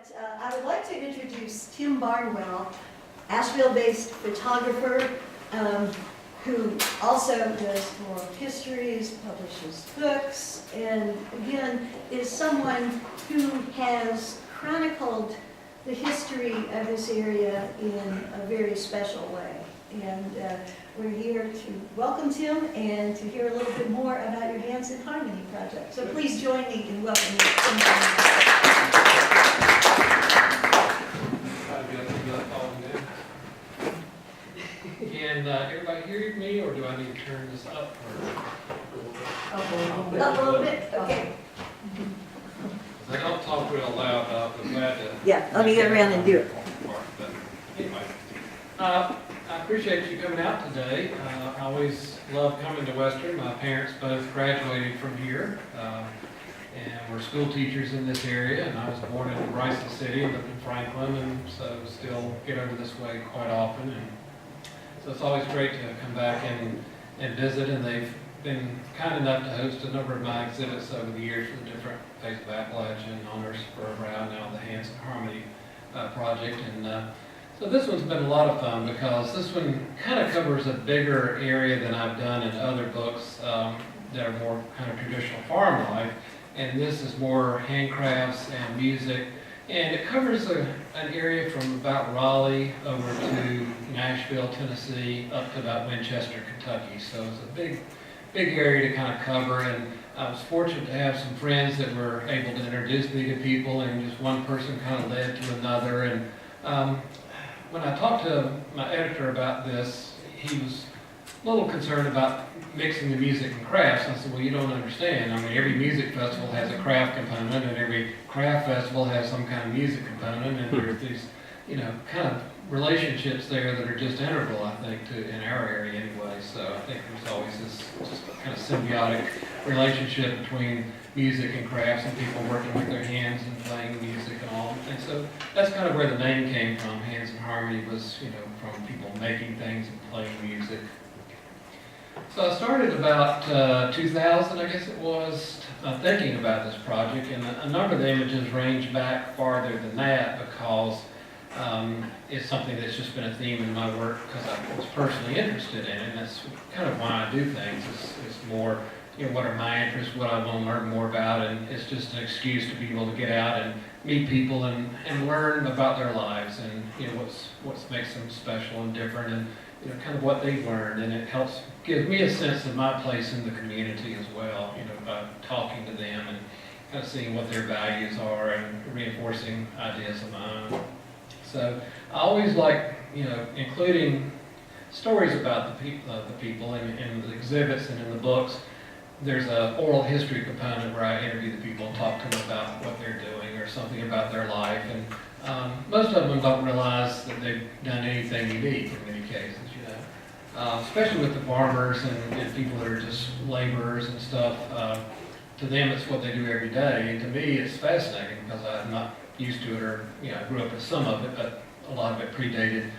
But I would like to introduce Tim Barnwell, Asheville-based photographer who also does oral histories, publishes books, and again is someone who has chronicled the history of this area in a very special way. And we're here to welcome Tim and to hear a little bit more about your Hands in Harmony project. So please join me in welcoming Tim Barnwell. Can everybody hear me, or do I need to turn this up? Up a little bit, okay. I don't talk real loud, but I'll be glad to. Yeah, let me get around and do it. But anyway, I appreciate you coming out today. I always love coming to Western. My parents both graduated from here, and we're school teachers in this area. And I was born in Bryson City, lived in Franklin, and so still get over this way quite often. And so it's always great to come back and visit, and they've been kind enough to host a number of my exhibits over the years for the different Face of Appalachia and honors for around now the Hands in Harmony project. And so this one's been a lot of fun because this one kind of covers a bigger area than I've done in other books that are more kind of traditional farm life. And this is more handcrafts and music. And it covers an area from about Raleigh over to Nashville, Tennessee, up to about Winchester, Kentucky. So it's a big area to kind of cover. And I was fortunate to have some friends that were able to introduce me to people, and just one person kind of led to another. And when I talked to my editor about this, he was a little concerned about mixing the music and crafts. I said, well, you don't understand. I mean, every music festival has a craft component, and every craft festival has some kind of music component, and there's these, kind of relationships there that are just integral, I think, in our area anyway. So I think there's always this just kind of symbiotic relationship between music and crafts and people working with their hands and playing music and all. And so that's kind of where the name came from. Hands in Harmony was, from people making things and playing music. So I started about 2000, I guess it was, thinking about this project, and a number of the images range back farther than that because it's something that's just been a theme in my work because I was personally interested in it, and that's kind of why I do things. It's more, what are my interests, what I want to learn more about, and it's just an excuse to be able to get out and meet people and learn about their lives and, what makes them special and different, and kind of what they've learned, and it helps give me a sense of my place in the community as well, by talking to them and kind of seeing what their values are and reinforcing ideas of my own. So I always like, including stories about the people in the exhibits and in the books. There's an oral history component where I interview the people and talk to them about what they're doing or something about their life. And most of them don't realize that they've done anything unique in many cases, especially with the farmers and people that are just laborers and stuff. To them, it's what they do every day. And to me, it's fascinating because I'm not used to it, or I grew up with some of it, but a lot of it predated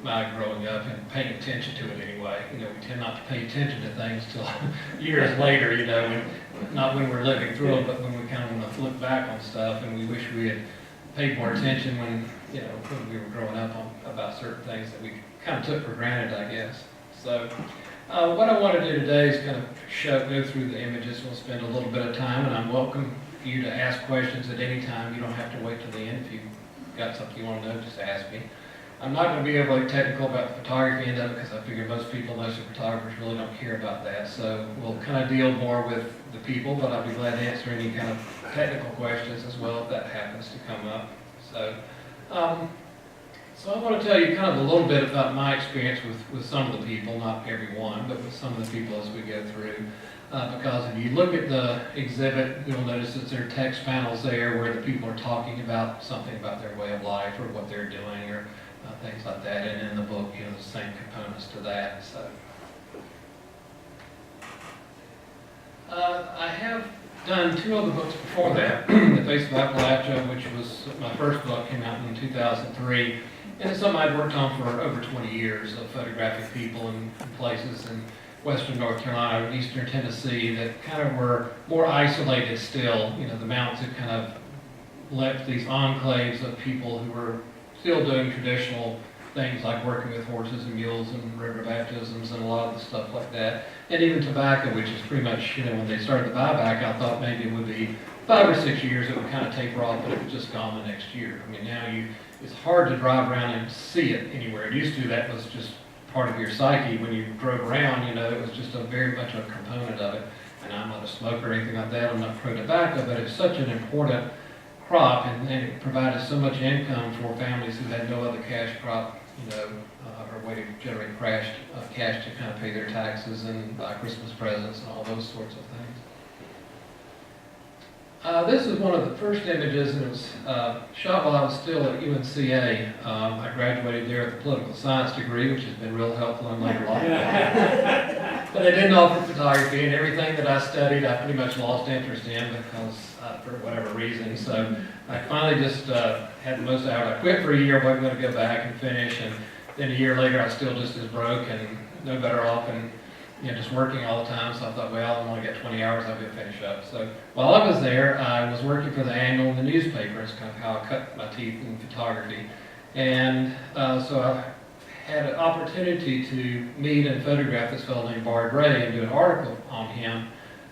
my growing up and paying attention to it anyway. We tend not to pay attention to things till years later, not when we're living through them, but when we kind of want to look back on stuff, and we wish we had paid more attention when we were growing up about certain things that we kind of took for granted, I guess. So what I want to do today is kind of go through the images. We'll spend a little bit of time, and I'm welcome for you to ask questions at any time. You don't have to wait till the end. If you've got something you want to know, just ask me. I'm not going to be overly technical about the photography end of it because I figure most photographers really don't care about that. So we'll kind of deal more with the people, but I'll be glad to answer any kind of technical questions as well if that happens to come up. So I want to tell you kind of a little bit about my experience with some of the people, not everyone, but with some of the people as we go through. Because if you look at the exhibit, you'll notice that there are text panels there where the people are talking about something about their way of life or what they're doing or things like that. And in the book, the same components to that. So I have done two other books before that. The Face of Appalachia, which was my first book, came out in 2003. And it's something I'd worked on for over 20 years of photographing people and places in western North Carolina and eastern Tennessee that kind of were more isolated still. The mountains had kind of left these enclaves of people who were still doing traditional things like working with horses and mules and river baptisms and a lot of the stuff like that. And even tobacco, which is pretty much, when they started the buyback, I thought maybe it would be 5 or 6 years it would kind of taper off, but it was just gone the next year. I mean, now it's hard to drive around and see it anywhere. It used to, that was just part of your psyche when you drove around, it was just very much a component of it. And I'm not a smoker or anything like that, I'm not pro tobacco, but it's such an important crop, and it provided so much income for families who had no other cash crop, or way to generate cash to kind of pay their taxes and buy Christmas presents and all those sorts of things. This is one of the first images, and it was shot while I was still at UNCA. I graduated there with a political science degree, which has been real helpful in later life. But they didn't offer photography, and everything that I studied I pretty much lost interest in because, for whatever reason. So I finally just had the most out. I quit for a year, wasn't going to go back and finish, and then a year later I was still just as broke and no better off, and just working all the time. So I thought, well, I'm only got 20 hours, I'll be able to finish up. So while I was there, I was working for the annual in the newspaper. It's kind of how I cut my teeth in photography. And so I had an opportunity to meet and photograph this fellow named Bard Ray and do an article on him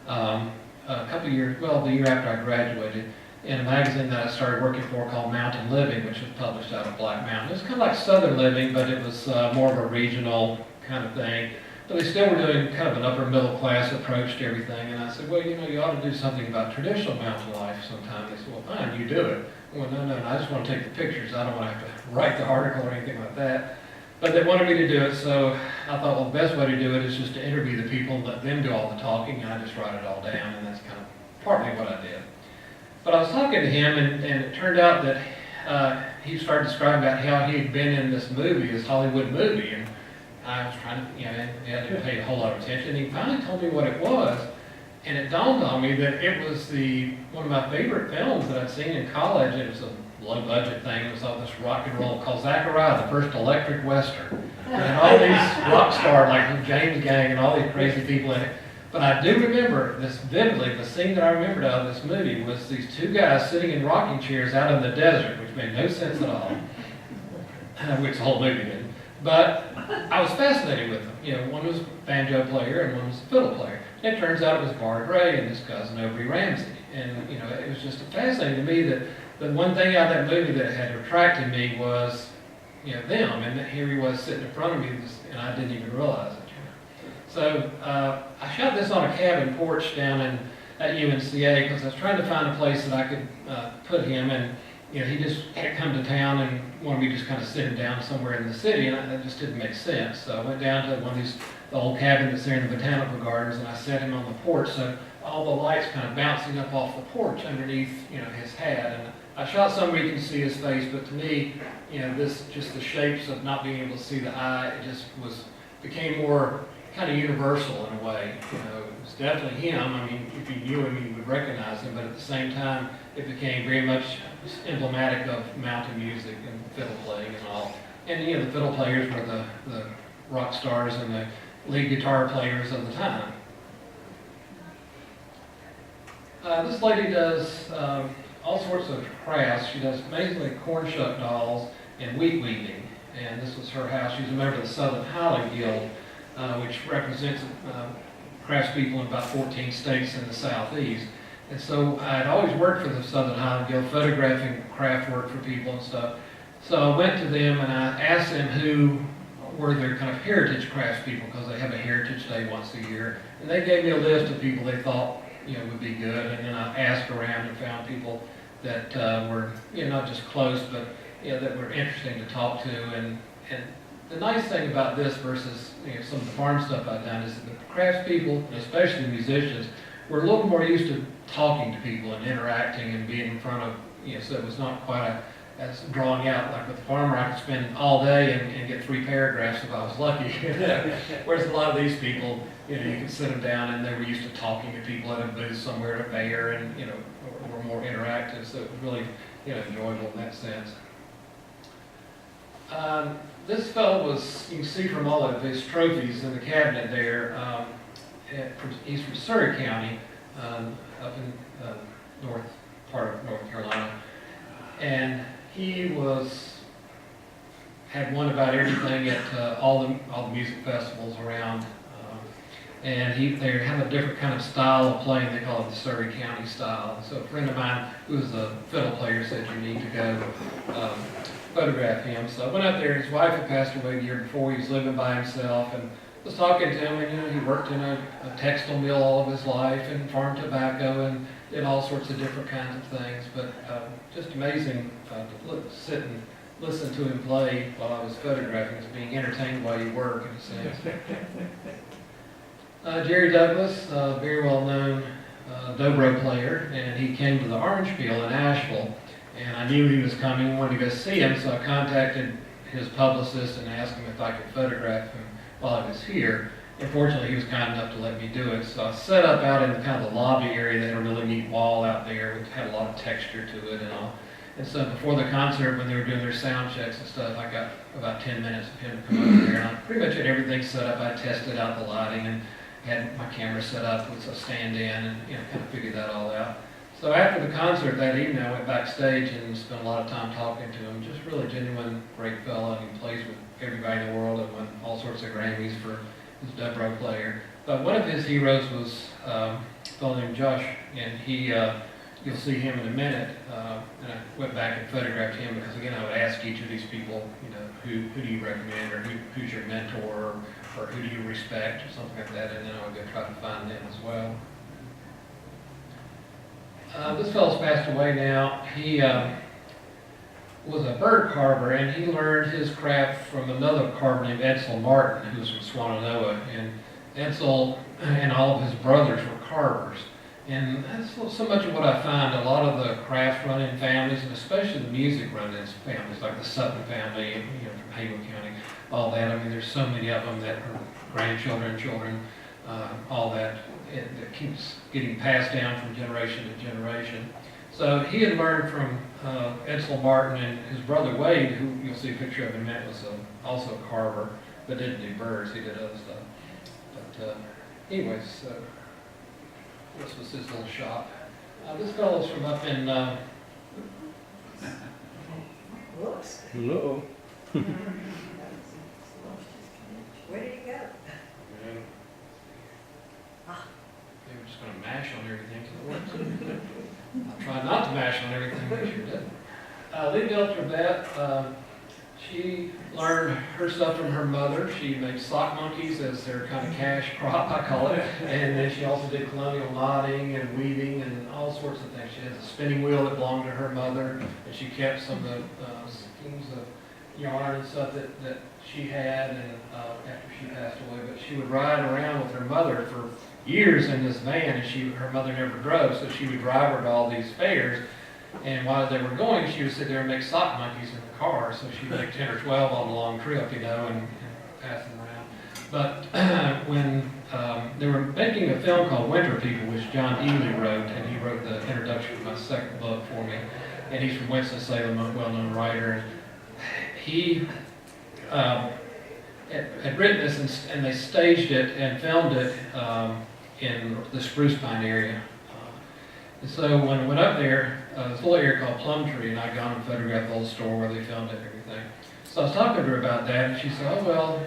a couple of years, the year after I graduated, in a magazine that I started working for called Mountain Living, which was published out of Black Mountain. It was kind of like Southern Living, but it was more of a regional kind of thing. But they still were doing kind of an upper middle class approach to everything. And I said, well, you ought to do something about traditional mountain life sometime. They said, well, fine, you do it. Well, no, I just want to take the pictures. I don't want to have to write the article or anything like that. But they wanted me to do it, so I thought, well, the best way to do it is just to interview the people and let them do all the talking, and I just write it all down, and that's kind of partly what I did. But I was talking to him, and it turned out that he started describing about how he had been in this movie, this Hollywood movie, and I was trying to, I didn't pay a whole lot of attention. And he finally told me what it was, and it dawned on me that it was one of my favorite films that I'd seen in college. It was a low-budget thing. It was all this rock and roll called Zachariah, the first electric western, and all these rock stars like James Gang and all these crazy people in it. But I do remember this vividly. The scene that I remembered out of this movie was these two guys sitting in rocking chairs out in the desert, which made no sense at all, which the whole movie didn't. But I was fascinated with them. One was a banjo player and one was a fiddle player. And it turns out it was Bard Ray and his cousin Aubrey Ramsey. And it was just fascinating to me that the one thing out of that movie that had attracted me was them. And here he was sitting in front of me, and I didn't even realize it. So I shot this on a cabin porch down at UNCA because I was trying to find a place that I could put him. And he just had come to town and wanted me to just kind of sit him down somewhere in the city, and that just didn't make sense. So I went down to one of the old cabins that's there in the botanical gardens, and I set him on the porch, so all the lights kind of bouncing up off the porch underneath, his hat. And I shot some where you can see his face, but to me, just the shapes of not being able to see the eye, it just became more kind of universal in a way. It was definitely him. I mean, if you knew him, you would recognize him, but at the same time, it became very much emblematic of mountain music and fiddle playing and all. And the fiddle players were the rock stars and the lead guitar players of the time. This lady does all sorts of crafts. She does amazingly corn shuck dolls and wheat weaving. And this was her house. She's a member of the Southern Appalachia Guild, which represents craftspeople in about 14 states in the southeast. And so I'd always worked for the Southern Highland Guild, photographing craft work for people and stuff. So I went to them and I asked them who were their kind of heritage craftspeople, because they have a heritage day once a year. And they gave me a list of people they thought would be good. And then I asked around and found people that were not just close, but that were interesting to talk to. And the nice thing about this versus some of the farm stuff I've done is that the craftspeople, and especially musicians, were a little more used to talking to people and interacting and being in front of, so it was not quite as drawing out. Like with the farmer, I could spend all day and get 3 paragraphs if I was lucky. Whereas a lot of these people, you could sit them down and they were used to talking to people at a booth somewhere at a fair, and were more interactive. So it was really enjoyable in that sense. This fellow was, you can see from all of his trophies in the cabinet there, he's from Surrey County, up in north part of North Carolina. And he had won about everything at all the music festivals around. And they have a different kind of style of playing. They call it the Surrey County style. So a friend of mine who was a fiddle player said you need to go photograph him. So I went up there. His wife had passed away the year before. He was living by himself, and was talking to him. And he worked in a textile mill all of his life and farmed tobacco and did all sorts of different kinds of things. But just amazing to sit and listen to him play while I was photographing. It's being entertained while you work, in a sense. Jerry Douglas, very well-known dobro player, and he came to the Orange Peel in Asheville, and I knew he was coming, wanted to go see him, so I contacted his publicist and asked him if I could photograph him while I was here. And fortunately, he was kind enough to let me do it, so I set up out in kind of the lobby area. They had a really neat wall out there. It had a lot of texture to it and all. And so before the concert, when they were doing their sound checks and stuff, I got about 10 minutes of him to come over there, and I pretty much had everything set up. I tested out the lighting and had my camera set up with a stand-in and kind of figured that all out. So after the concert that evening, I went backstage and spent a lot of time talking to him. Just really genuine, great fella, and he plays with everybody in the world and won all sorts of Grammys for his dobro player. But one of his heroes was a fellow named Josh, and you'll see him in a minute. And I went back and photographed him because, again, I would ask each of these people, who do you recommend, or who's your mentor, or who do you respect, or something like that, and then I would go try to find them as well. This fellow's passed away now. He was a bird carver, and he learned his craft from another carver named Edsel Martin, who was from Swannanoa. And Edsel and all of his brothers were carvers. And that's so much of what I find. A lot of the craft run in families, and especially the music run in families, like the Sutton family, from Haywood County, all that. I mean, there's so many of them that are grandchildren, children, all that. That keeps getting passed down from generation to generation. So he had learned from Edsel Martin, and his brother Wade, who you'll see a picture of in a minute, was also a carver, but didn't do birds. He did other stuff. But anyways, this was his little shop. This fellow's from up in... Whoops. Hello. Where did he go? They were just going to mash on everything so it works. I tried not to mash on everything, but sure did. Lee Delter, she learned her stuff from her mother. She made sock monkeys as their kind of cash crop, I call it. And then she also did colonial knotting and weaving and all sorts of things. She has a spinning wheel that belonged to her mother, and she kept some of the schemes of yarn and stuff that she had and after she passed away. But she would ride around with her mother for years in this van, and her mother never drove, so she would drive her to all these fairs. And while they were going, she would sit there and make sock monkeys in the car. So she'd make 10 or 12 on a long trip, and pass them around. But when they were making a film called Winter People, which John Ely wrote, and he wrote the introduction to my second book for me, and he's from Winston-Salem, a well-known writer. He had written this, and they staged it and filmed it in the Spruce Pine area. And so when I went up there, this little area called Plum Tree, and I'd gone and photographed the whole store where they filmed it and everything. So I was talking to her about that, and she said, oh, well,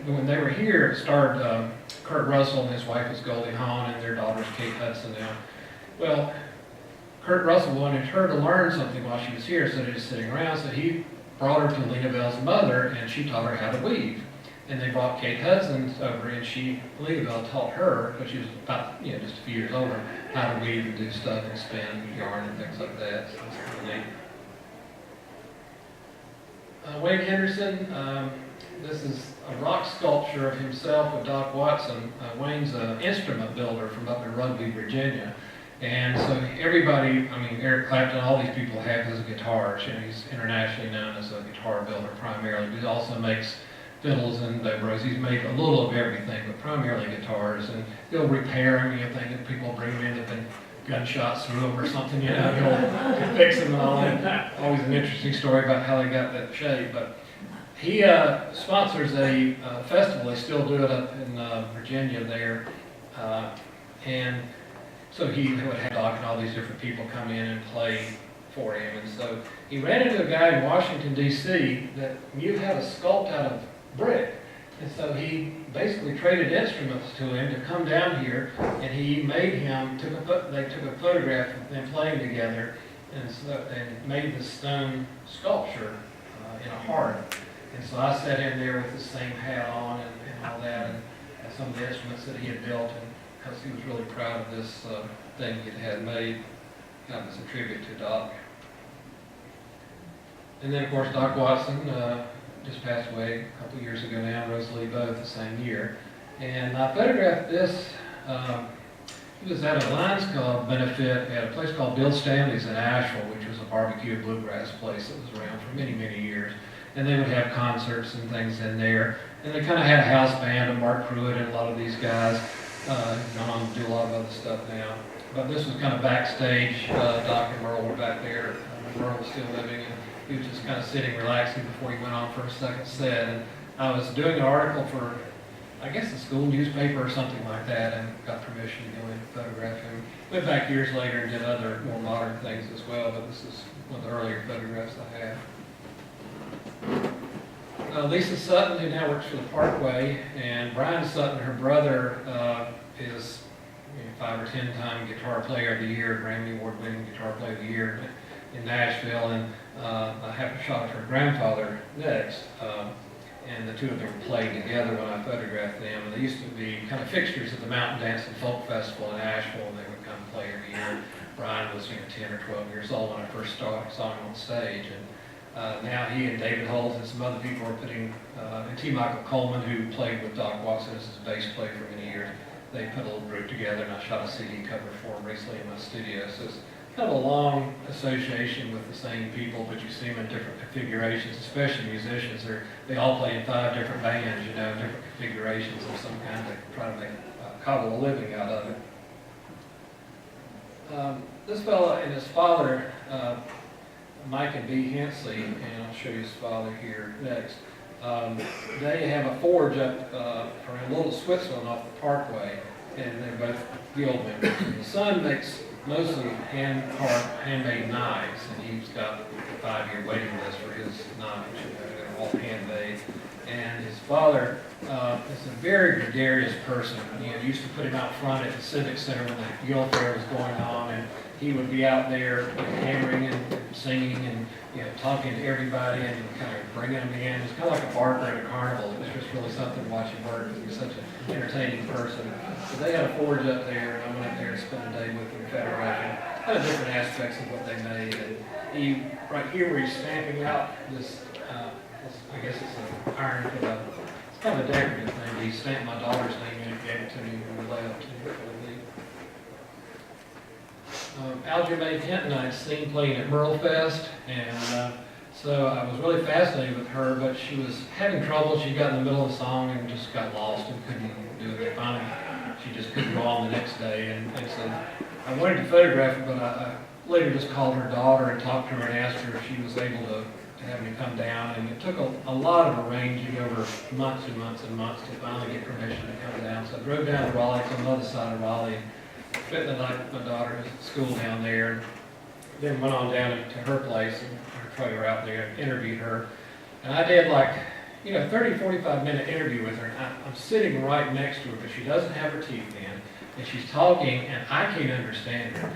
when they were here, it starred Kurt Russell, and his wife was Goldie Hawn, and their daughter's Kate Hudson now. Well, Kurt Russell wanted her to learn something while she was here instead of just sitting around, so he brought her to Lena Bell's mother, and she taught her how to weave. And they brought Kate Hudson over, and Lena Bell taught her, because she was about, just a few years older, how to weave and do stuff and spin yarn and things like that. So it's really neat. Wayne Henderson, this is a rock sculpture of himself with Doc Watson. Wayne's an instrument builder from up in Rugby, Virginia. And so everybody, Eric Clapton, all these people have his guitars. He's internationally known as a guitar builder primarily, but he also makes fiddles and dobros. He's made a little of everything, but primarily guitars. And he'll repair them. Thinking people bring them in, they've been gunshots through them or something. He'll fix them and all that. Always an interesting story about how they got that shape. But he sponsors a festival. They still do it up in Virginia there, and so he would have Doc and all these different people come in and play for him. And so he ran into a guy in Washington, D.C. that knew how to sculpt out of brick. And so he basically traded instruments to him to come down here, and he made him, they took a photograph of them playing together, and made this stone sculpture in a heart. And so I sat in there with the same hat on and all that, and some of the instruments that he had built, and because he was really proud of this thing he had made, kind of as a tribute to Doc. And then, of course, Doc Watson just passed away a couple of years ago now, Rosalie both the same year. And I photographed this. He was at a Lions Club benefit at a place called Bill Stanley's in Asheville, which was a barbecue bluegrass place that was around for many, many years. And they would have concerts and things in there. And they kind of had a house band of Mark Pruitt and a lot of these guys. Gone on to do a lot of other stuff now. But this was kind of backstage. Doc and Merle were back there. Merle was still living, and he was just kind of sitting, relaxing before he went on for a second set. And I was doing an article for, I guess, a school newspaper or something like that, and got permission to go in and photograph him. Went back years later and did other more modern things as well, but this is one of the earlier photographs I have. Lisa Sutton, who now works for the Parkway, and Brian Sutton, her brother, is 5 or 10 time guitar player of the year, Grammy Award winning guitar player of the year in Nashville. And I have a shot of her grandfather next. And the two of them played together when I photographed them. And they used to be kind of fixtures at the Mountain Dance and Folk Festival in Asheville, and they would come play every year. Brian was 10 or 12 years old when I first saw him on stage. And now he and David Holmes and some other people are putting, and T. Michael Coleman, who played with Doc Watson as his bass player for many years, they put a little group together, and I shot a CD cover for him recently in my studio. So it's kind of a long association with the same people, but you see them in different configurations, especially musicians. They all play in 5 different bands, different configurations of some kind to try to make cobble a living out of it. This fellow and his father, Mike and Bee Hensley, and I'll show you his father here next. They have a forge up around Little Switzerland off the Parkway, and they're both guild members. And the son makes mostly handmade knives, and he's got a 5-year waiting list for his knives. They're all handmade. And his father is a very gregarious person. Used to put him out front at the Civic Center when the guild fair was going on, and he would be out there hammering and singing and talking to everybody and kind of bringing them in. It's kind of like a barker at a carnival. It was just really something to watch him work because he was such an entertaining person. So they had a forge up there, and I went up there and spent a day with them photographing kind of different aspects of what they made. And he, right here where he's stamping out this, I guess it's an iron, it's kind of a decorative thing. He stamped my daughter's name in and gave it to me when we left. Alger Mae Hinton I'd seen playing at Merle Fest, and so I was really fascinated with her, but she was having trouble. She got in the middle of the song and just got lost and couldn't do it. Finally, she just couldn't go on the next day, and so I wanted to photograph her, but I later just called her daughter and talked to her and asked her if she was able to have me come down, and it took a lot of arranging over months and months and months to finally get permission to come down. So I drove down to Raleigh, on the other side of Raleigh, spent the night with my daughter at school down there, and then went on down to her place and her trailer out there and interviewed her. And I did 30, 45-minute interview with her. And I'm sitting right next to her, but she doesn't have her teeth in, and she's talking, and I can't understand her,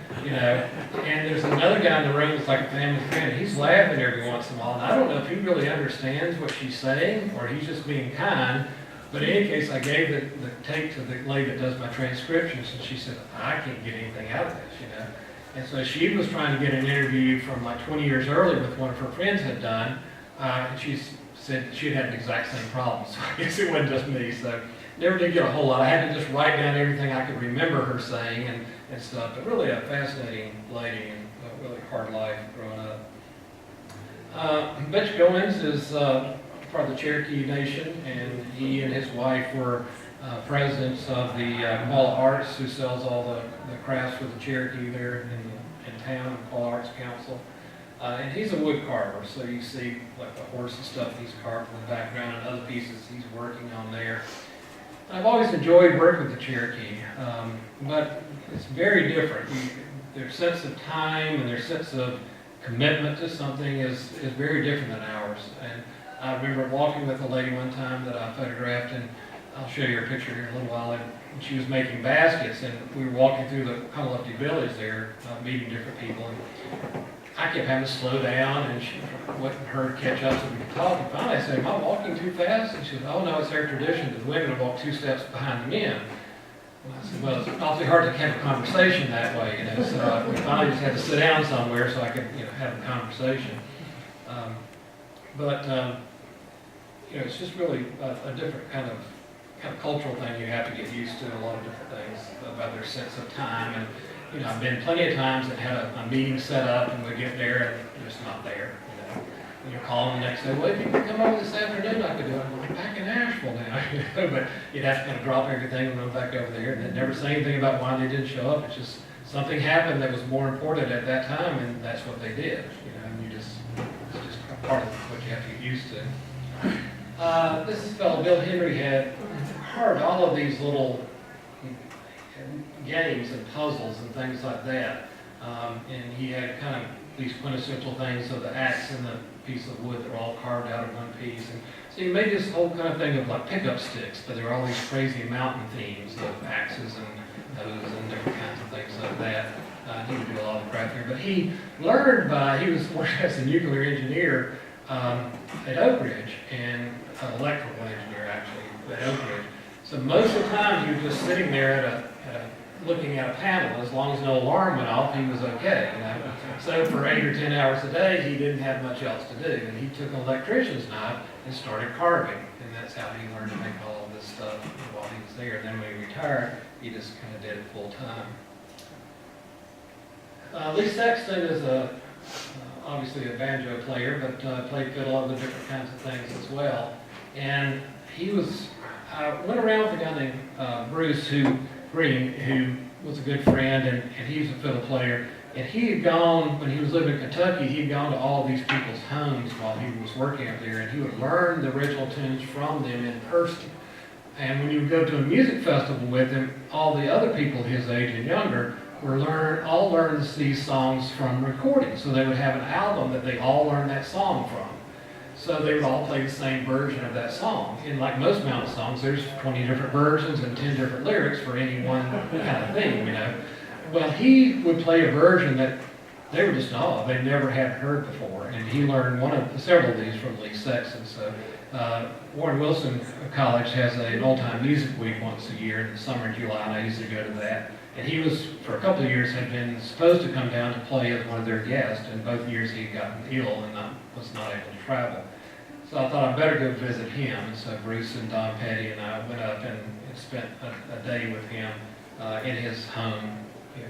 And there's another guy in the room that's like a family friend, and he's laughing every once in a while, and I don't know if he really understands what she's saying or he's just being kind. But in any case, I gave the tape to the lady that does my transcriptions, and she said, I can't get anything out of this, And so she was trying to get an interview from 20 years earlier with one of her friends had done, and she said she'd had the exact same problem, so I guess it wasn't just me. So never did get a whole lot. I had to just write down everything I could remember her saying and stuff, but really a fascinating lady and a really hard life growing up. Butch Goins is part of the Cherokee Nation, and he and his wife were presidents of the Koala Arts, who sells all the crafts for the Cherokee there in town, Koala Arts Council. And he's a wood carver, so you see the horse and stuff he's carved in the background and other pieces he's working on there. I've always enjoyed working with the Cherokee, but it's very different. Their sense of time and their sense of commitment to something is very different than ours. And I remember walking with a lady one time that I photographed, and I'll show you her picture here in a little while, and she was making baskets, and we were walking through the Cumberland Village there, meeting different people, and I kept having to slow down, and she wouldn't her catch up so we could talk. And finally I said, am I walking too fast? And she said, oh no, it's their tradition that the women will walk 2 steps behind the men. And I said, well, it's awfully hard to have a conversation that way, so we finally just had to sit down somewhere so I could, have a conversation. It's just really a different kind of cultural thing. You have to get used to a lot of different things about their sense of time. And I've been plenty of times that had a meeting set up, and we get there and they're just not there. And you're calling the next day, well, if you could come over this afternoon, I could do it. I'm like, back in Nashville now. But you'd have to kind of drop everything and run back over there. And they'd never say anything about why they didn't show up. It's just something happened that was more important at that time, and that's what they did. And it's just part of what you have to get used to. This fellow, Bill Henry, had heard all of these little games and puzzles and things like that. And he had kind of these quintessential things of the axe and the piece of wood that were all carved out of one piece. And so he made this whole kind of thing of like pickup sticks, but there were all these crazy mountain themes of axes and those and different kinds of things like that. He would do a lot of craft here. But he learned he was working as a nuclear engineer at Oak Ridge, and an electrical engineer actually at Oak Ridge. So most of the time he was just sitting there looking at a panel. As long as no alarm went off, he was okay. So for 8 or 10 hours a day, he didn't have much else to do. And he took an electrician's knife and started carving. And that's how he learned to make all of this stuff while he was there. And then when he retired, he just kind of did it full time. Lee Sexton is obviously a banjo player, but played fiddle, other different kinds of things as well. And he went around with a guy named Bruce Green, who was a good friend, and he was a fiddle player. And he had gone, when he was living in Kentucky, he had gone to all these people's homes while he was working up there, and he would learn the original tunes from them in person. And when you would go to a music festival with him, all the other people his age and younger all learned these songs from recordings. So they would have an album that they all learned that song from. So they would all play the same version of that song. And like most mountain songs, there's 20 different versions and 10 different lyrics for any one kind of theme, Well, he would play a version that they were just in awe. They never had heard before. And he learned several of these from Lee Sexton. So Warren Wilson College has an old-time music week once a year in the summer in July, and I used to go to that. And he was, for a couple of years, had been supposed to come down to play as one of their guests, and both years he had gotten ill and was not able to travel. So I thought I'd better go visit him. And so Bruce and Don Petty and I went up and spent a day with him in his home,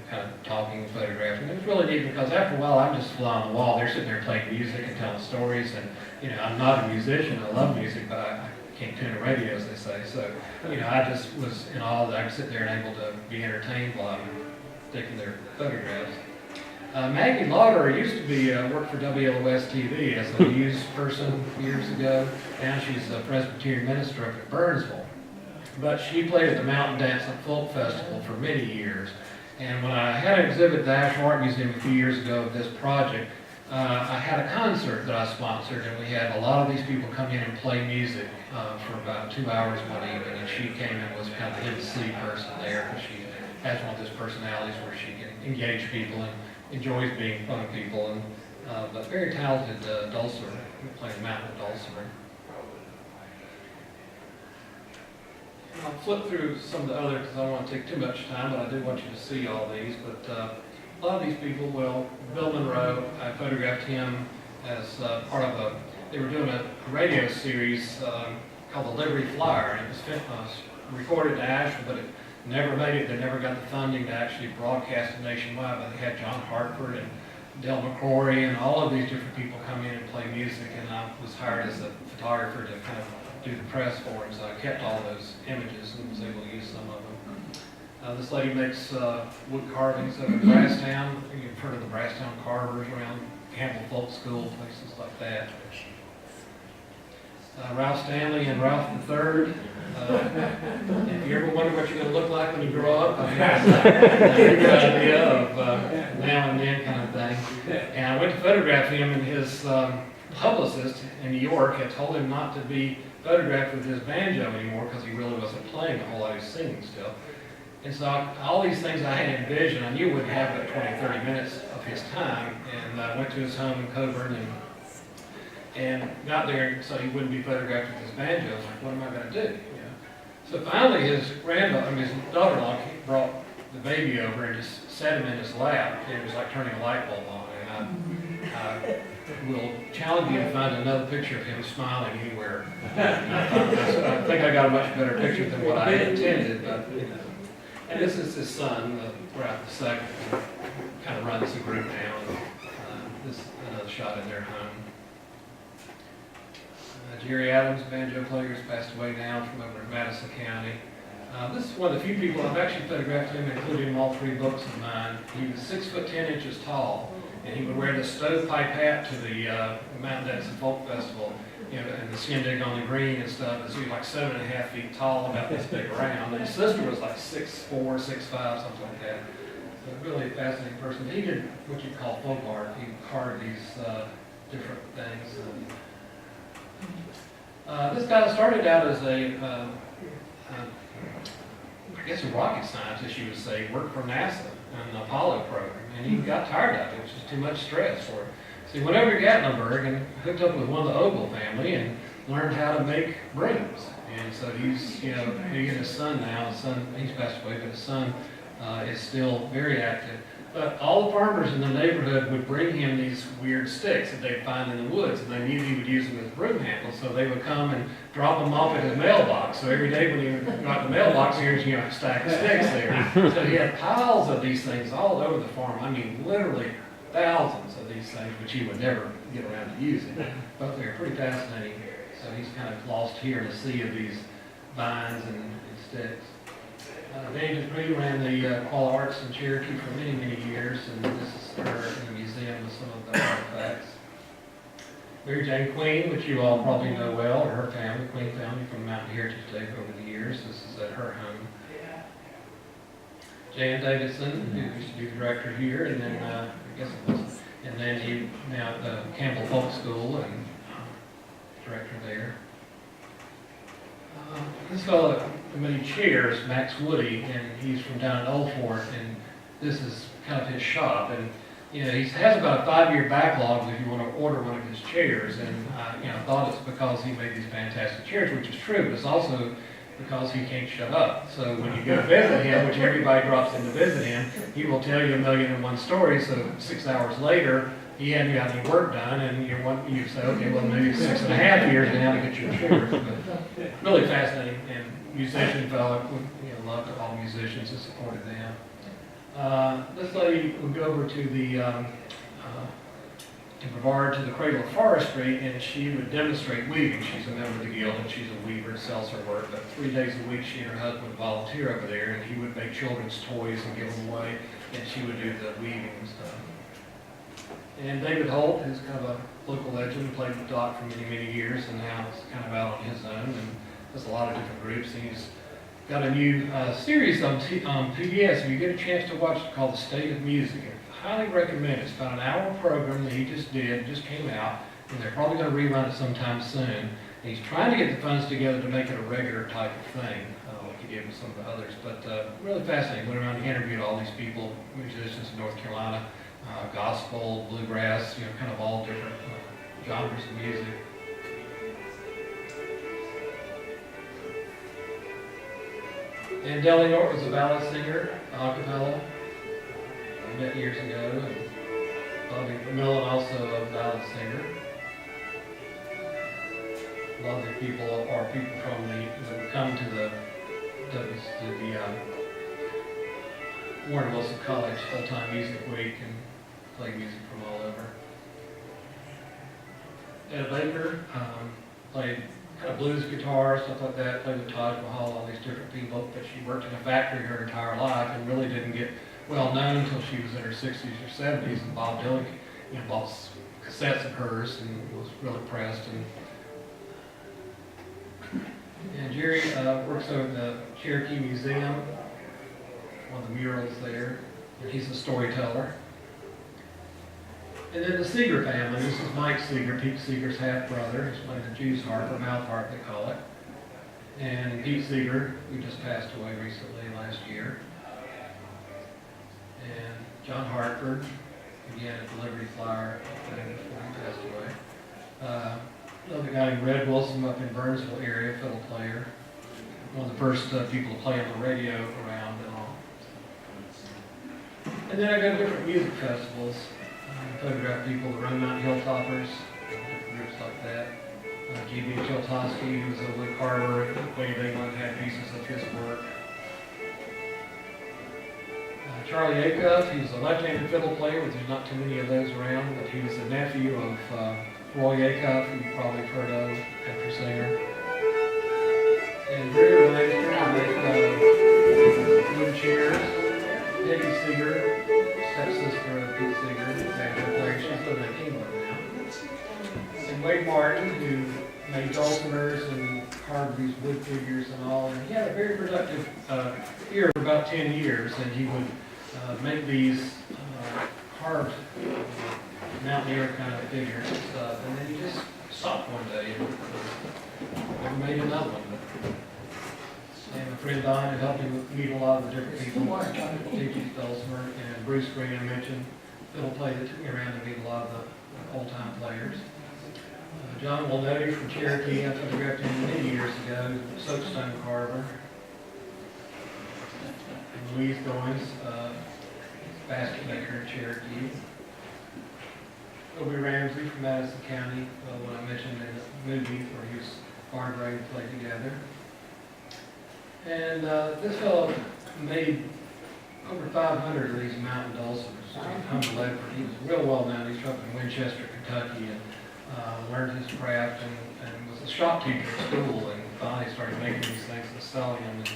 kind of talking and photographing. It was really neat because after a while I'm just fly on the wall. They're sitting there playing music and telling stories, and I'm not a musician. I love music, but I can't tune a radio, as they say. So, I just was in awe that I could sit there and able to be entertained while I'm taking their photographs. Maggie Lauder used to be worked for WLOS TV as a news person years ago. Now she's a Presbyterian minister up at Burnsville. But she played at the Mountain Dance and Folk Festival for many years. And when I had an exhibit at the National Art Museum a few years ago of this project, I had a concert that I sponsored, and we had a lot of these people come in and play music for about 2 hours one evening, and she came in and was kind of the MC person there, because she has one of those personalities where she can engage people and enjoys being in front of people, and but very talented dulcimer, playing mountain dulcimer. I'll flip through some of the other because I don't want to take too much time, but I do want you to see all these. But a lot of these people, Bill Monroe, I photographed him as part of they were doing a radio series called The Liberty Flyer, and it was recorded in Asheville, but it never made it. They never got the funding to actually broadcast it nationwide, but they had John Hartford and Del McCrory and all of these different people come in and play music, and I was hired as a photographer to kind of do the press for him, so I kept all those images and was able to use some of them. This lady makes wood carvings over in Brasstown. You've heard of the Brasstown carvers around Campbell Folk School, places like that. Ralph Stanley and Ralph the Third. If you ever wonder what you're going to look like when you grow up, I mean, that's a good idea of now and then kind of thing. And I went to photograph him, and his publicist in New York had told him not to be photographed with his banjo anymore because he really wasn't playing a whole lot, he was singing still. And so all these things I had envisioned, I knew wouldn't have but 20, 30 minutes of his time, and I went to his home in Coburn and got there and so he wouldn't be photographed with his banjo. I was like, what am I going to do? You know? So finally his daughter-in-law brought the baby over and just set him in his lap. It was like turning a light bulb on. And I will challenge you to find another picture of him smiling anywhere. I think I got a much better picture than what I had intended, but you know. And this is his son, Ralph II, kind of runs the group now. This is another shot in their home. Jerry Adams, banjo player, has passed away now from over in Madison County. This is one of the few people I've actually photographed him, including all 3 books of mine. He was 6 foot 10 inches tall, and he would wear the stovepipe hat to the Mountain Dance and Folk Festival, you know, and the shindig on the green and stuff. And so he was like 7.5 feet tall, about this big around. And his sister was like 6'4", 6'5", something like that. So really a fascinating person. He did what you call folk art. He carved these different things. This guy started out as I guess a rocket scientist, you would say, worked for NASA on the Apollo program, and he got tired of it. It was just too much stress for him. So he went over to Gatlinburg and hooked up with one of the Ogle family and learned how to make brooms. And so he's, you know, he and his son now, his son, he's passed away, but his son is still very active. But all the farmers in the neighborhood would bring him these weird sticks that they'd find in the woods, and they knew he would use them as broom handles, so they would come and drop them off at his mailbox. So every day when he got the mailbox, here's, you know, a stack of sticks there. So he had piles of these things all over the farm. I mean, literally thousands of these things, which he would never get around to using. But they're pretty fascinating. So he's kind of lost here in a sea of these vines and sticks. Danny Dupree ran the Qual Arts in Cherokee for many, many years, and this is her in the museum with some of the artifacts. Mary Jane Queen, which you all probably know well, or her family, Queen family from Mountain Heritage Day over the years. This is at her home. Jan Davidson, who used to be the director here, and then I guess it was, and then he now at the Campbell Folk School and director there. This fellow made chairs, Max Woody, and he's from down in Old Fort, and this is kind of his shop. And you know, he has about a 5-year backlog if you want to order one of his chairs. And you know, I thought it's because he made these fantastic chairs, which is true, but it's also because he can't shut up. So when you go to visit him, which everybody drops in to visit him, he will tell you 1,000,001 stories. So 6 hours later, he hadn't got any work done, and you say, okay, well maybe 6.5 years now to get your chairs. But really fascinating and musician fellow. You know, loved all musicians and supported them. This lady would go over to the in Brevard to the Cradle of Forestry, and she would demonstrate weaving. She's a member of the guild, and she's a weaver and sells her work. But 3 days a week, she and her husband would volunteer over there, and he would make children's toys and give them away, and she would do the weaving and stuff. And David Holt, who's kind of a local legend, played with Doc for many, many years, and now is kind of out on his own, and does a lot of different groups. And he's got a new series on PBS. If you get a chance to watch it, called The State of Music. I highly recommend it. It's about an hour program that he just came out, and they're probably going to rerun it sometime soon. And he's trying to get the funds together to make it a regular type of thing, like he did with some of the others. But really fascinating. Went around and interviewed all these people, musicians in North Carolina, gospel, bluegrass, you know, kind of all different genres of music. And Deli North was a ballad singer, a cappella. I met years ago, and Bobby Millen also a ballad singer. A lot of the people are people from that come to the Warren Wilson College full-time music week and play music from all over. Ed Baker played kind of blues guitar, stuff like that, played with Taj Mahal, all these different people, but she worked in a factory her entire life and really didn't get well known until she was in her 60s or 70s, and Bob Dylan, you know, bought cassettes of hers and was really impressed. And Jerry works over at the Cherokee Museum, one of the murals there. He's a storyteller. And then the Seeger family. This is Mike Seeger, Pete Seeger's half-brother. He's playing the Jew's harp, or mouth harp they call it. And Pete Seeger, who just passed away recently last year. And John Hartford, again at the Liberty Flower thing before he passed away. Another guy named Red Wilson up in Barnwell area, fiddle player. One of the first people to play on the radio around and all. And then I go to different music festivals. Photograph people, the Run Mountain Hilltoppers, different groups like that. G.B. Chiltosky, who was a wood carver in Queen of England, had pieces of his work. Charlie Acuff, he was a left-handed fiddle player, but there's not too many of those around, but he was the nephew of Roy Acuff, who you probably have heard of, country singer. And Drew make wooden chairs. Debbie Seeger, stepsister of Pete Seeger, banjo player, she's living in England now. And Wade Martin, who made dulcimers and carved these wood figures and all. And he had a very productive year for about 10 years, and he would make these carved mountaineer kind of figures and stuff. And then he just stopped one day and never made another one. And my friend Don had helped him meet a lot of the different people, T.G. Dulcimer, and Bruce Green, I mentioned, fiddle player that took me around to meet a lot of the old-time players. John Walnody from Cherokee, I photographed him many years ago, soapstone carver. And Louise Goins, basket maker in Cherokee. Obie Ramsey from Madison County, what I mentioned in the movie where he was Barnwell and played together. And this fellow made over 500 of these mountain dulcimers. He was real well known. He's from Winchester, Kentucky, and learned his craft and was a shop teacher at school, and finally started making these things and selling them, and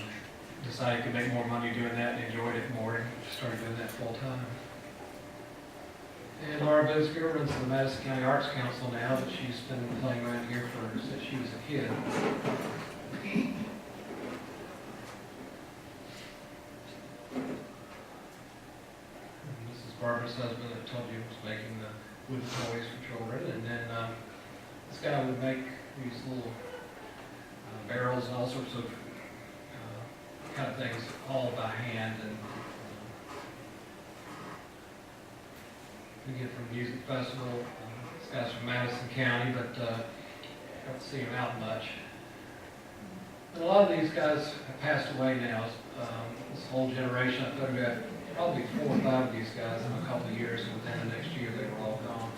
decided he could make more money doing that and enjoyed it more, and started doing that full time. And Laura Boosker runs the Madison County Arts Council now, but she's been playing around here since she was a kid. Barbara's husband, I told you, was making the wooden toys for children, and then this guy would make these little barrels and all sorts of kind of things, all by hand. And we get from music festival. This guy's from Madison County, but I don't see him out much. And a lot of these guys have passed away now. This whole generation I photographed. Probably 4 or 5 of these guys in a couple of years, and within the next year they were all gone.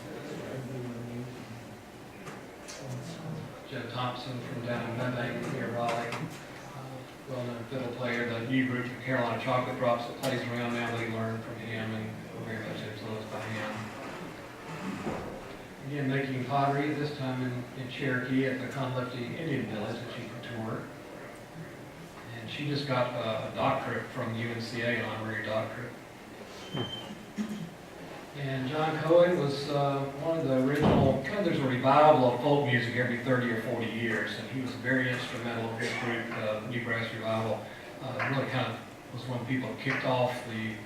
Joe Thompson from down in Burbank near Raleigh, well-known fiddle player. The new group from Carolina Chocolate Drops that plays around now, they learned from him and very much influenced by him. Again, making pottery, this time in Cherokee at the Conlifty Indian Village that she toured. She just got a doctorate from UNCA, an honorary doctorate. And John Cohen was one of the original, there's a revival of folk music every 30 or 40 years, and he was very instrumental in his group, Newgrass Revival. Really kind of was one of the people who kicked off the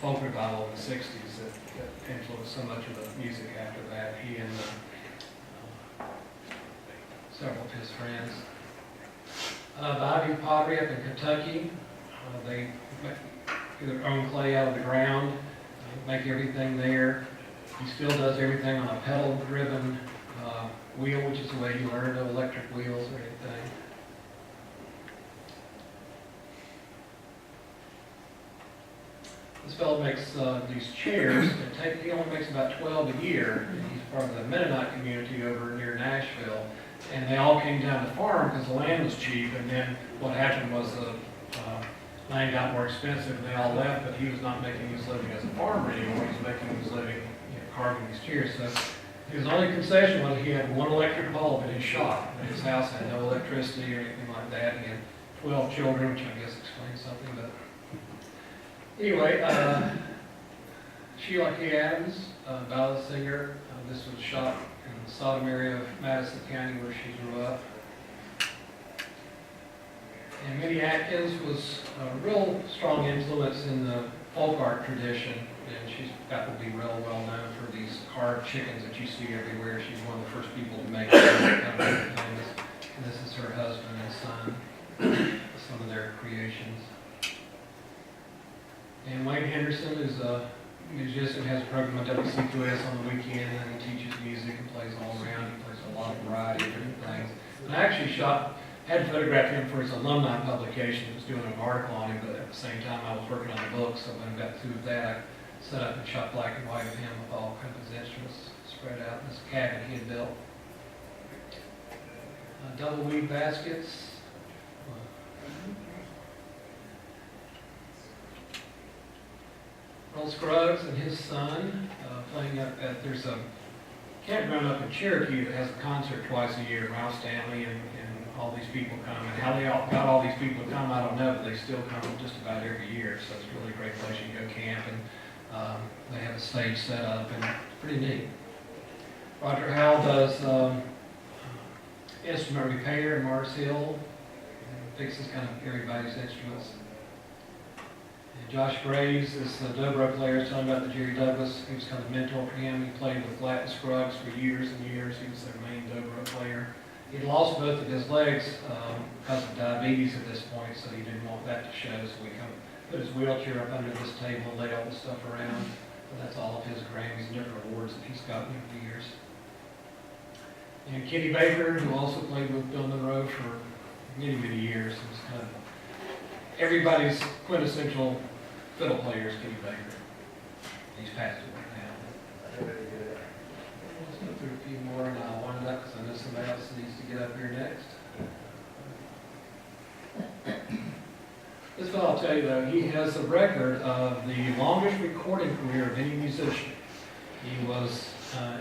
folk revival in the 60s that influenced so much of the music after that. He and several of his friends. Ivy Pottery up in Kentucky, they make their own clay out of the ground, make everything there. He still does everything on a pedal-driven wheel, which is the way he learned, no electric wheels or anything. This fellow makes these chairs. He only makes about 12 a year. He's part of the Mennonite community over near Nashville. And they all came down to farm because the land was cheap, and then what happened was the land got more expensive and they all left, but he was not making his living as a farmer anymore. He was making his living carving these chairs. So his only concession was he had one electric bulb in his shop. His house had no electricity or anything like that. He had 12 children, which I guess explains something. But anyway, Sheila K. Adams, ballad singer. This was shot in the Sodom area of Madison County where she grew up. And Minnie Atkins was a real strong influence in the folk art tradition, and she's got to be real well known for these carved chickens that you see everywhere. She's one of the first people to make them. And this is her husband and son, some of their creations. And Wayne Henderson is a musician, has a program at WC2S on the weekend, and he teaches music and plays all around. He plays a lot of variety of different things. And I actually had photographed him for his alumni publication. I was doing an article on him, but at the same time I was working on the book, so when I got through with that, I set up and shot black and white of him with all kinds of instruments spread out in this cabin he had built. Double weave baskets. Earl Scruggs and his son playing up at, there's a campground up in Cherokee that has a concert twice a year. Ralph Stanley and all these people come. And how they all got all these people to come, I don't know, but they still come just about every year. So it's really a great place. You can go camp, and they have a stage set up, and it's pretty neat. Roger Howell does instrument repair in Mars Hill, and fixes kind of everybody's instruments. And Josh Graves is the dobro player. I was telling about the Jerry Douglas. He was kind of a mentor for him. He played with Flat and Scruggs for years and years. He was their main dobro player. He'd lost both of his legs because of diabetes at this point, so he didn't want that to show. So we kind of put his wheelchair up under this table and laid all the stuff around. But that's all of his Grammys and different awards that he's gotten over the years. And Kenny Baker, who also played with Bill Monroe for many, many years, was kind of everybody's quintessential fiddle player is Kenny Baker. He's passed away now. Let's go through a few more and I'll wind up because I know somebody else needs to get up here next. This fellow, I'll tell you though, he has a record of the longest recording career of any musician. He was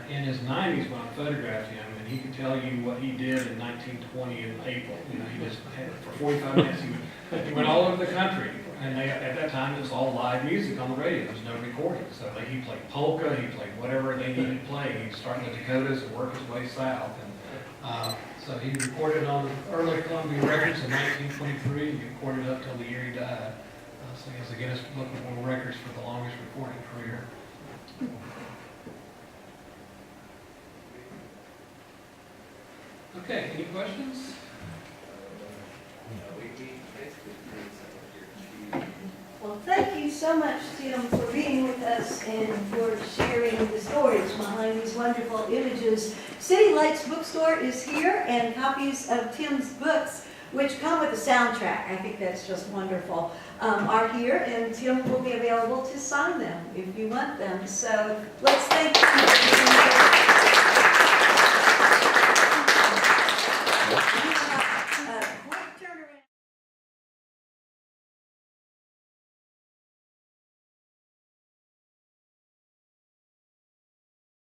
in his 90s when I photographed him, and he could tell you what he did in 1920 in April. You know, he just had, for 45 minutes, he went all over the country. And at that time, it was all live music on the radio. There was no recording. So he played polka, he played whatever they needed to play. He'd start in the Dakotas and work his way south. And so he recorded on early Columbia Records in 1923. He recorded up till the year he died. So he has the Guinness Book of World Records for the longest recording career. Okay, any questions? Well, thank you so much, Tim, for being with us and for sharing the stories behind these wonderful images. City Lights Bookstore is here, and copies of Tim's books, which come with a soundtrack, I think that's just wonderful, are here, and Tim will be available to sign them if you want them. So let's thank him.